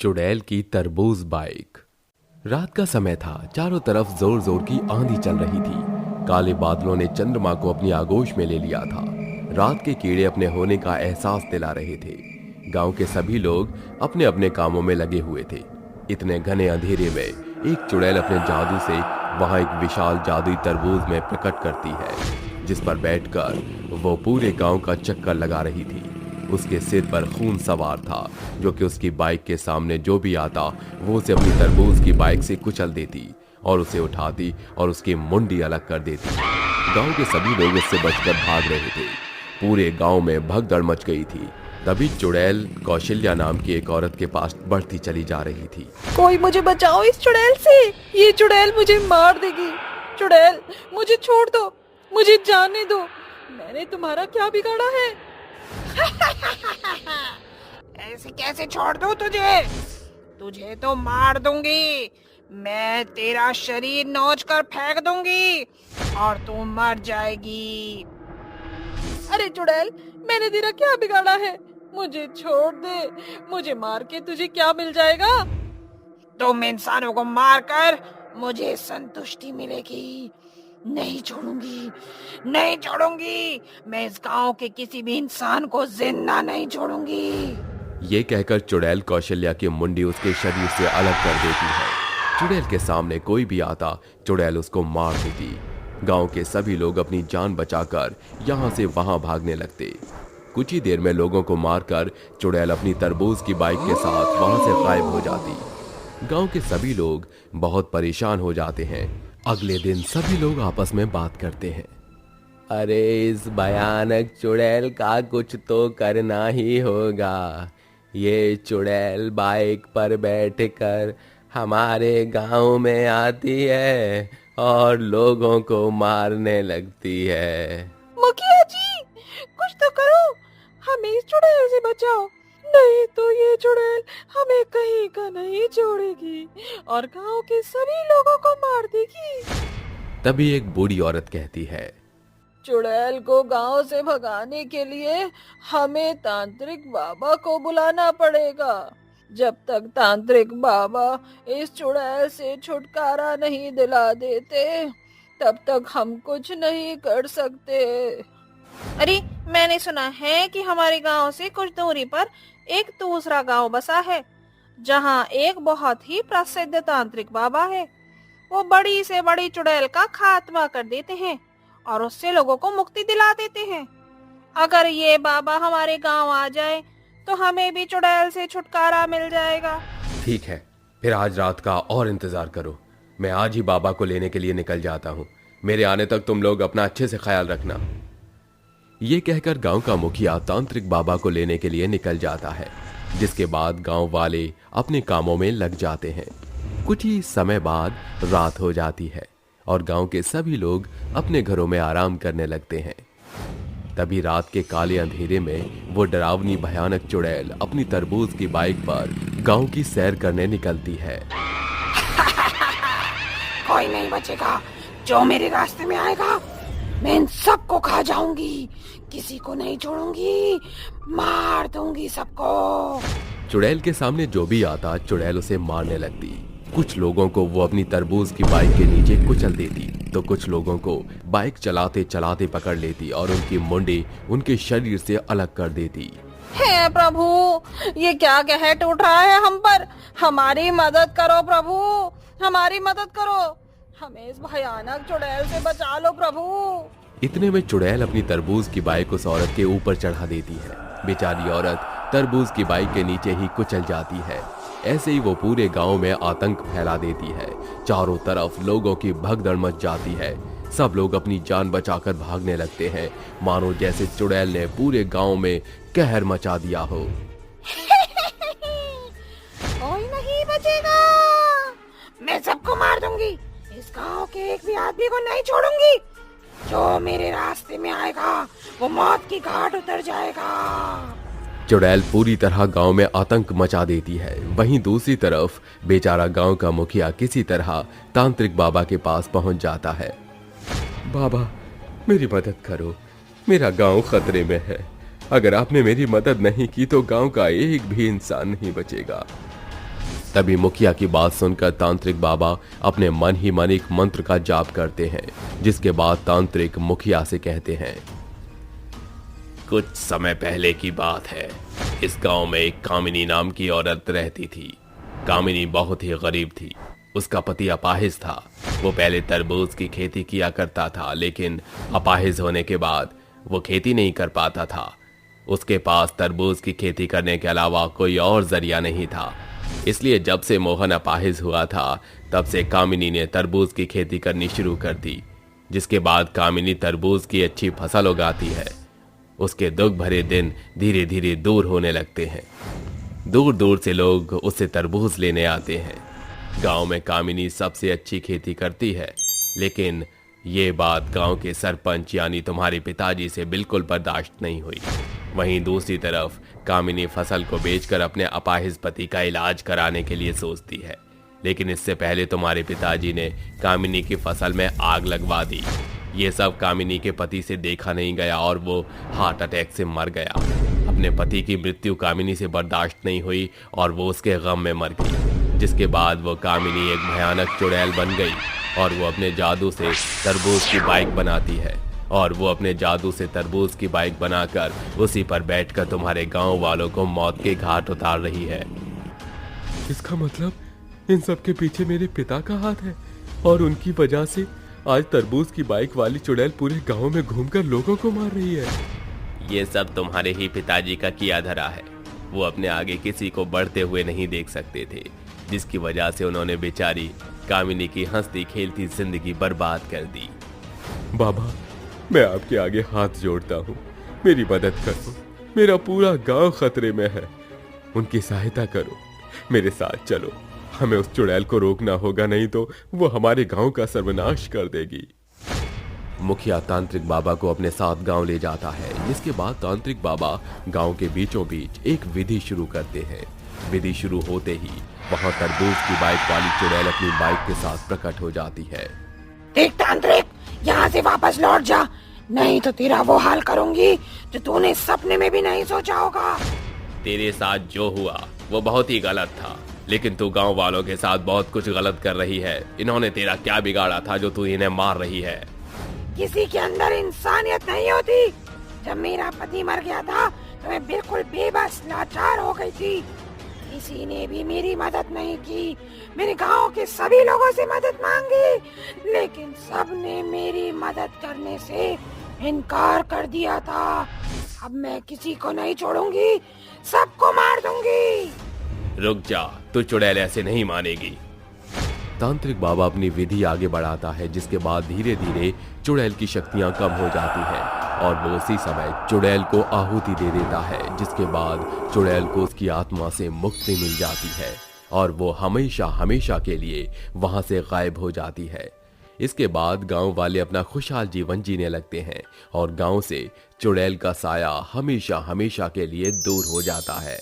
चुड़ैल की तरबूज बाइक। रात का समय था। चारों तरफ जोर जोर की आंधी चल रही थी। काले बादलों ने चंद्रमा को अपनी आगोश में ले लिया था। रात के कीड़े अपने होने का एहसास दिला रहे थे। गांव के सभी लोग अपने अपने कामों में लगे हुए थे। इतने घने अंधेरे में एक चुड़ैल अपने जादू से वहां एक विशाल जादुई तरबूज में प्रकट करती है, जिस पर बैठकर वो पूरे गांव का चक्कर लगा रही थी। उसके सिर पर खून सवार था, जो कि उसकी बाइक के सामने जो भी आता वो उसे अपनी तरबूज की बाइक से कुचल देती और उसे उठाती और उसकी मुंडी अलग कर देती। गांव के सभी लोग उससे बचकर भाग रहे थे। पूरे गांव में भगदड़ मच गई थी। तभी चुड़ैल कौशल्या नाम की एक औरत के पास बढ़ती चली जा रही थी। कोई मुझे बचाओ इस चुड़ैल से, ये चुड़ैल मुझे मार देगी। चुड़ैल, मुझे छोड़ दो, मुझे जाने दो। मैंने तुम्हारा क्या बिगाड़ा है? ऐसे कैसे छोड़ दूं तुझे तो मार दूंगी। मैं तेरा शरीर नोच कर फेंक दूंगी और तू मर जाएगी। अरे चुड़ैल, मैंने तेरा क्या बिगाड़ा है? मुझे छोड़ दे। मुझे मार के तुझे क्या मिल जाएगा? तुम इंसानों को मारकर मुझे संतुष्टि मिलेगी। नहीं छोड़ूंगी। मैं इस गांव के किसी भी इंसान को जिंदा नहीं छोड़ूंगी। ये कहकर चुड़ैल कौशल्या की मुंडी उसके शरीर से अलग कर देती है। चुड़ैल के सामने कोई भी आता, चुड़ैल उसको मार देती। गांव के सभी लोग अपनी जान बचाकर यहाँ से वहां भागने लगते। कुछ ही देर में लोगों को मारकर चुड़ैल अपनी तरबूज की बाइक के साथ वहां से गायब हो जाती। गांव के सभी लोग बहुत परेशान हो जाते हैं। अगले दिन सभी लोग आपस में बात करते हैं। अरे इस भयानक चुड़ैल का कुछ तो करना ही होगा। ये चुड़ैल बाइक पर बैठकर हमारे गांव में आती है और लोगों को मारने लगती है। मुखिया जी, कुछ तो करो, हमें इस चुड़ैल से बचाओ, नहीं तो ये चुड़ैल हमें कहीं का नहीं छोड़ेगी और गांव के सभी लोगों को मार देगी। तभी एक बूढ़ी औरत कहती है, चुड़ैल को गांव से भगाने के लिए हमें तांत्रिक बाबा को बुलाना पड़ेगा। जब तक तांत्रिक बाबा इस चुड़ैल से छुटकारा नहीं दिला देते, तब तक हम कुछ नहीं कर सकते। अरे, मैंने सुना है कि हमारे गांव से कुछ दूरी पर एक दूसरा गांव बसा है, जहां एक बहुत ही प्रसिद्ध तांत्रिक बाबा है। वो बड़ी से बड़ी चुड़ैल का खात्मा कर देते हैं और उससे लोगों को मुक्ति दिला देते हैं। अगर ये बाबा हमारे गांव आ जाए तो हमें भी चुड़ैल से छुटकारा मिल जाएगा। ठीक है, फिर आज रात का और इंतजार करो। मैं आज ही बाबा को लेने के लिए निकल जाता हूँ। मेरे आने तक तुम लोग अपना अच्छे से ख्याल रखना। ये कहकर गांव का मुखिया तांत्रिक बाबा को लेने के लिए निकल जाता है, जिसके बाद गांव वाले अपने कामों में लग जाते हैं। कुछ ही समय बाद रात हो जाती है और गांव के सभी लोग अपने घरों में आराम करने लगते हैं। तभी रात के काले अंधेरे में वो डरावनी भयानक चुड़ैल अपनी तरबूज की बाइक पर गांव की सैर करने निकलती है। कोई नहीं बचेगा जो मेरे रास्ते में आएगा। मैं इन सबको खा जाऊंगी, किसी को नहीं छोड़ूंगी, मार दूंगी सबको। चुड़ैल के सामने जो भी आता, चुड़ैल उसे मारने लगती। कुछ लोगों को वो अपनी तरबूज की बाइक के नीचे कुचल देती, तो कुछ लोगों को बाइक चलाते चलाते पकड़ लेती और उनकी मुंडी उनके शरीर से अलग कर देती। हे प्रभु, ये क्या कहर टूट रहा है हम पर? हमारी मदद करो प्रभु, हमारी मदद करो। हमें इस भयानक चुड़ैल से बचा लो प्रभु। इतने में चुड़ैल अपनी तरबूज की बाइक उस औरत के ऊपर चढ़ा देती है। बेचारी औरत तरबूज की बाइक के नीचे ही कुचल जाती है। ऐसे ही वो पूरे गांव में आतंक फैला देती है। चारों तरफ लोगों की भगदड़ मच जाती है। सब लोग अपनी जान बचाकर भागने लगते हैं, मानो जैसे चुड़ैल ने पूरे गांव में कहर मचा दिया हो। कोई नहीं बचेगा, मैं सबको मार दूंगी। इस गांव के एक भी आदमी को नहीं छोड़ूंगी। जो मेरे रास्ते में आएगा वो मौत की घाट उतर जाएगा। चुड़ैल पूरी तरह गांव में आतंक मचा देती है। वहीं दूसरी तरफ बेचारा गांव का मुखिया किसी तरह तांत्रिक बाबा के पास पहुंच जाता है। बाबा, मेरी मदद करो, मेरा गांव खतरे में है। अगर आपने मेरी मदद नहीं की तो गांव का एक भी इंसान नहीं बचेगा। तभी मुखिया की बात सुनकर तांत्रिक बाबा अपने मन ही मन एक मंत्र का जाप करते हैं, जिसके बाद तांत्रिक मुखिया से कहते हैं, कुछ समय पहले की बात है। इस गांव में एक कामिनी नाम की औरत रहती थी। कामिनी बहुत ही गरीब थी। उसका पति अपाहिज था। वो पहले तरबूज की खेती किया करता था, लेकिन अपाहिज होने के बाद वो खेती नहीं कर पाता था। उसके पास तरबूज की खेती करने के अलावा कोई और जरिया नहीं था। इसलिए जब से मोहन अपाहिज हुआ था, तब से कामिनी ने तरबूज की खेती करनी शुरू कर दी, जिसके बाद कामिनी तरबूज की अच्छी फसल उगाती है। उसके दुख भरे दिन धीरे धीरे दूर होने लगते हैं। दूर दूर से लोग उससे तरबूज लेने आते हैं। गांव में कामिनी सबसे अच्छी खेती करती है, लेकिन ये बात गांव के सरपंच यानी तुम्हारे पिताजी से बिल्कुल बर्दाश्त नहीं हुई। वहीं दूसरी तरफ कामिनी फसल को बेचकर अपने अपाहिज पति का इलाज कराने के लिए सोचती है, लेकिन इससे पहले तुम्हारे पिताजी ने कामिनी की फसल में आग लगवा दी। ये सब कामिनी के पति से देखा नहीं गया और वो हार्ट अटैक से मर गया। अपने पति की मृत्यु कामिनी से बर्दाश्त नहीं हुई और वो उसके गम में मर गई, जिसके बाद वो कामिनी एक भयानक चुड़ैल बन गई और वो अपने जादू से तरबूज की बाइक बनाती है। और वो अपने जादू से तरबूज की बाइक बनाकर उसी पर बैठकर तुम्हारे गांव वालों को मौत के घाट उतार रही है। इसका मतलब इन सब के पीछे मेरे पिता का हाथ है और उनकी वजह से आज तरबूज की बाइक वाली चुड़ैल पूरे गांव में घूमकर लोगों को मार रही है। ये सब तुम्हारे ही पिताजी का किया धरा है। वो अपने आगे किसी को बढ़ते हुए नहीं देख सकते थे, जिसकी वजह से उन्होंने बेचारी कामिनी की हंसती खेलती जिंदगी बर्बाद कर दी। बाबा, मैं आपके आगे हाथ जोड़ता हूँ, मेरी मदद करो। मेरा पूरा गांव खतरे में है, उनकी सहायता करो, मेरे साथ चलो। हमें उस चुड़ैल को रोकना होगा, नहीं तो वो हमारे गांव का सर्वनाश कर देगी। मुखिया तांत्रिक बाबा को अपने साथ गांव ले जाता है, जिसके बाद तांत्रिक बाबा गांव के बीचों बीच एक विधि शुरू करते हैं। विधि शुरू होते ही वहां तरबूज की बाइक वाली चुड़ैल अपनी बाइक के साथ प्रकट हो जाती है। देख तांत्रिक, यहाँ से वापस लौट जा, नहीं तो तेरा वो हाल करूंगी जो तूने सपने में भी नहीं सोचा होगा। तेरे साथ जो हुआ वो बहुत ही गलत था, लेकिन तू गांव वालों के साथ बहुत कुछ गलत कर रही है। इन्होंने तेरा क्या बिगाड़ा था जो तू इन्हें मार रही है? किसी के अंदर इंसानियत नहीं होती। जब मेरा पति मर गया था तो मैं बिल्कुल बेबस लाचार हो गई थी। किसी ने भी मेरी मदद नहीं की। मेरे गांव के सभी लोगों से मदद मांगी, लेकिन सबने मेरी मदद करने से इनकार कर दिया था। अब मैं किसी को नहीं छोड़ूंगी, सबको मार दूंगी। रुक जा, तू चुड़ैल ऐसे नहीं मानेगी। तांत्रिक बाबा अपनी विधि आगे बढ़ाता है, जिसके बाद धीरे धीरे चुड़ैल की शक्तियां कम हो जाती हैं और वो उसी समय चुड़ैल को आहुति दे देता है, जिसके बाद चुड़ैल को उसकी आत्मा से मुक्ति मिल जाती है और वो हमेशा हमेशा के लिए वहां से गायब हो जाती है। इसके बाद गांव वाले अपना खुशहाल जीवन जीने लगते हैं और गांव से चुड़ैल का साया हमेशा हमेशा के लिए दूर हो जाता है।